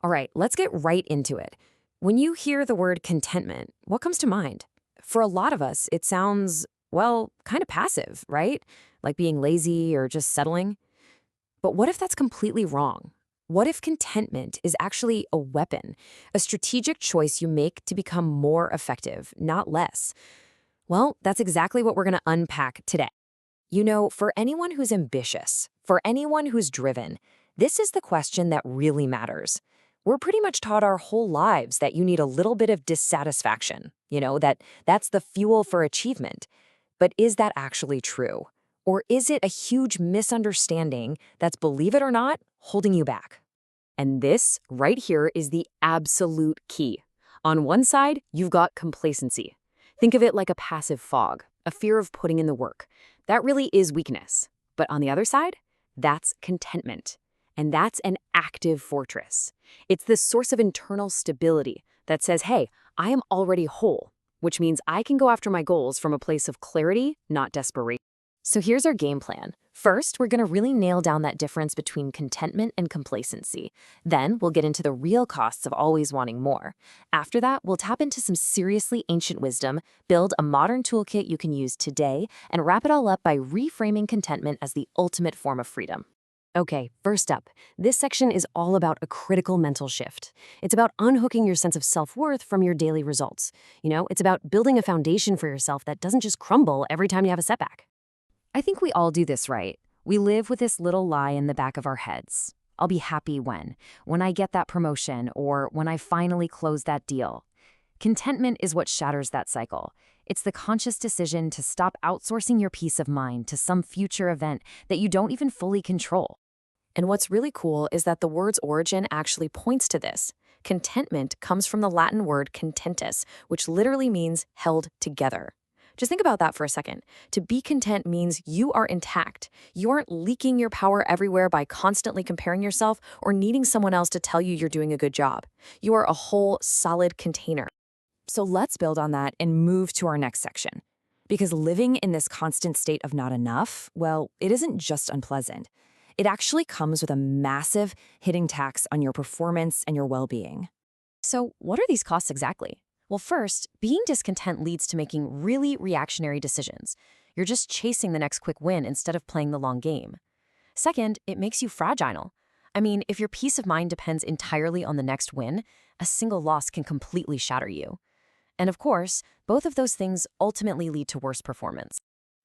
All right, let's get right into it. When you hear the word contentment, what comes to mind? For a lot of us, it sounds, well, kind of passive, right? Like being lazy or just settling. But what if that's completely wrong? What if contentment is actually a weapon, a strategic choice you make to become more effective, not less? Well, that's exactly what we're going to unpack today. You know, for anyone who's ambitious, for anyone who's driven, this is the question that really matters. We're pretty much taught our whole lives that you need a little bit of dissatisfaction, that's the fuel for achievement. But is that actually true? Or is it a huge misunderstanding that's, believe it or not, holding you back? And this right here is the absolute key. On one side, you've got complacency. Think of it like a passive fog, a fear of putting in the work. That really is weakness. But on the other side, that's contentment. And that's an active fortress. It's this source of internal stability that says, hey, I am already whole, which means I can go after my goals from a place of clarity, not desperation. So here's our game plan. First, we're going to really nail down that difference between contentment and complacency. Then we'll get into the real costs of always wanting more. After that, we'll tap into some seriously ancient wisdom, build a modern toolkit you can use today, and wrap it all up by reframing contentment as the ultimate form of freedom. Okay, first up, this section is all about a critical mental shift. It's about unhooking your sense of self-worth from your daily results. It's about building a foundation for yourself that doesn't just crumble every time you have a setback. I think we all do this, right? We live with this little lie in the back of our heads. I'll be happy when I get that promotion, or when I finally close that deal. Contentment is what shatters that cycle. It's the conscious decision to stop outsourcing your peace of mind to some future event that you don't even fully control. And what's really cool is that the word's origin actually points to this. Contentment comes from the Latin word contentus, which literally means held together. Just think about that for a second. To be content means you are intact. You aren't leaking your power everywhere by constantly comparing yourself or needing someone else to tell you you're doing a good job. You are a whole, solid container. So let's build on that and move to our next section. Because living in this constant state of not enough, well, it isn't just unpleasant. It actually comes with a massive hitting tax on your performance and your well-being. So what are these costs exactly? Well, first, being discontent leads to making really reactionary decisions. You're just chasing the next quick win instead of playing the long game. Second, it makes you fragile. I mean, if your peace of mind depends entirely on the next win, a single loss can completely shatter you. And of course, both of those things ultimately lead to worse performance.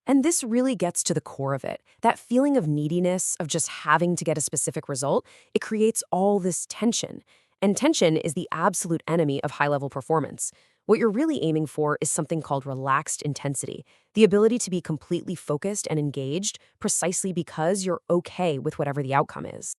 And this really gets to the core of it. That feeling of neediness, of just having to get a specific result, it creates all this tension. And tension is the absolute enemy of high-level performance. What you're really aiming for is something called relaxed intensity, the ability to be completely focused and engaged precisely because you're okay with whatever the outcome is.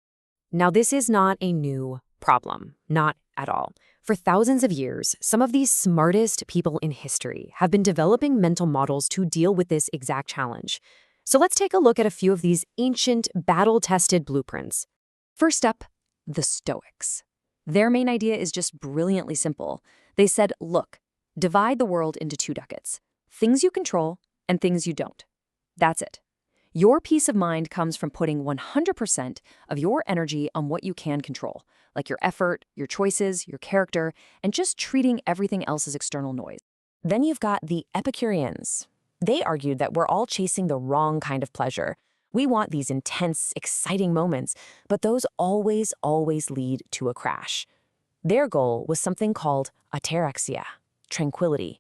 Now, this is not a new problem, not at all. For thousands of years, some of the smartest people in history have been developing mental models to deal with this exact challenge. So let's take a look at a few of these ancient, battle-tested blueprints. First up, the Stoics. Their main idea is just brilliantly simple. They said, look, divide the world into two buckets, things you control and things you don't. That's it. Your peace of mind comes from putting 100% of your energy on what you can control, like your effort, your choices, your character, and just treating everything else as external noise. Then you've got the Epicureans. They argued that we're all chasing the wrong kind of pleasure. We want these intense, exciting moments, but those always lead to a crash. Their goal was something called ataraxia, tranquility.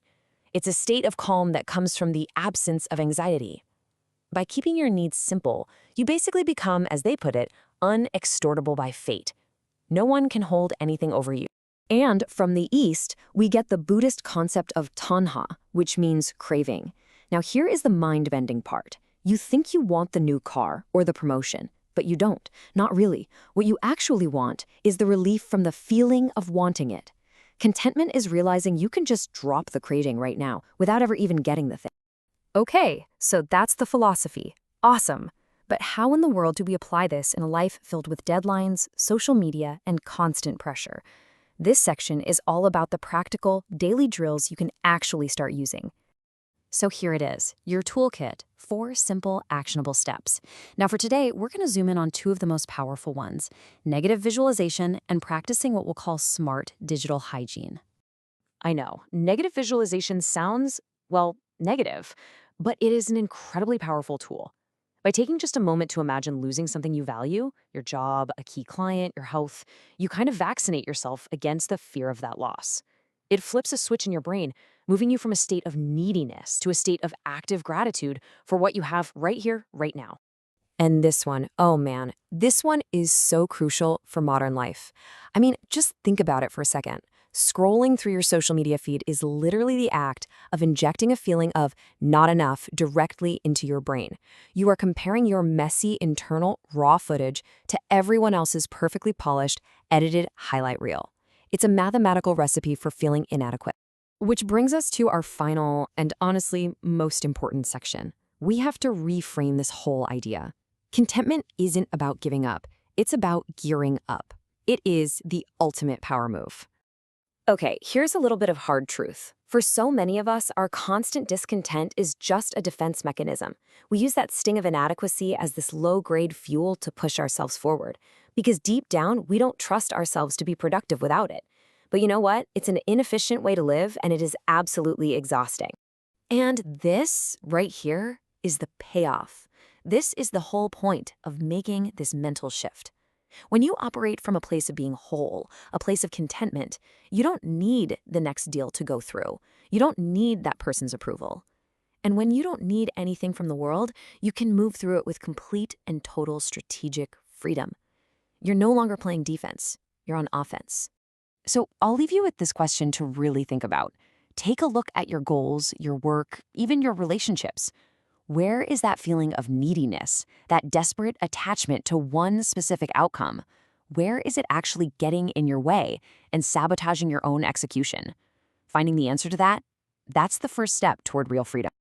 It's a state of calm that comes from the absence of anxiety. By keeping your needs simple, you basically become, as they put it, unextortable by fate. No one can hold anything over you. And from the East, we get the Buddhist concept of tanha, which means craving. Now here is the mind-bending part. You think you want the new car or the promotion, but you don't. Not really. What you actually want is the relief from the feeling of wanting it. Contentment is realizing you can just drop the craving right now without ever even getting the thing. Okay, so that's the philosophy. Awesome. But how in the world do we apply this in a life filled with deadlines, social media, and constant pressure? This section is all about the practical, daily drills you can actually start using. So here it is, your toolkit, 4 simple, actionable steps. Now for today, we're going to zoom in on 2 of the most powerful ones, negative visualization and practicing what we'll call smart digital hygiene. I know, negative visualization sounds, well, negative, but it is an incredibly powerful tool. By taking just a moment to imagine losing something you value, your job, a key client, your health, you kind of vaccinate yourself against the fear of that loss. It flips a switch in your brain, moving you from a state of neediness to a state of active gratitude for what you have right here, right now. And this one, oh man, this one is so crucial for modern life. I mean, just think about it for a second. Scrolling through your social media feed is literally the act of injecting a feeling of not enough directly into your brain. You are comparing your messy internal raw footage to everyone else's perfectly polished, edited highlight reel. It's a mathematical recipe for feeling inadequate. Which brings us to our final and honestly most important section. We have to reframe this whole idea. Contentment isn't about giving up. It's about gearing up. It is the ultimate power move. Okay, here's a little bit of hard truth. For so many of us, our constant discontent is just a defense mechanism. We use that sting of inadequacy as this low-grade fuel to push ourselves forward. Because deep down, we don't trust ourselves to be productive without it. But you know what? It's an inefficient way to live, and it is absolutely exhausting. And this, right here, is the payoff. This is the whole point of making this mental shift. When you operate from a place of being whole, a place of contentment, you don't need the next deal to go through. You don't need that person's approval. And when you don't need anything from the world, you can move through it with complete and total strategic freedom. You're no longer playing defense. You're on offense. So I'll leave you with this question to really think about. Take a look at your goals, your work, even your relationships. Where is that feeling of neediness, that desperate attachment to one specific outcome? Where is it actually getting in your way and sabotaging your own execution? Finding the answer to that, that's the first step toward real freedom.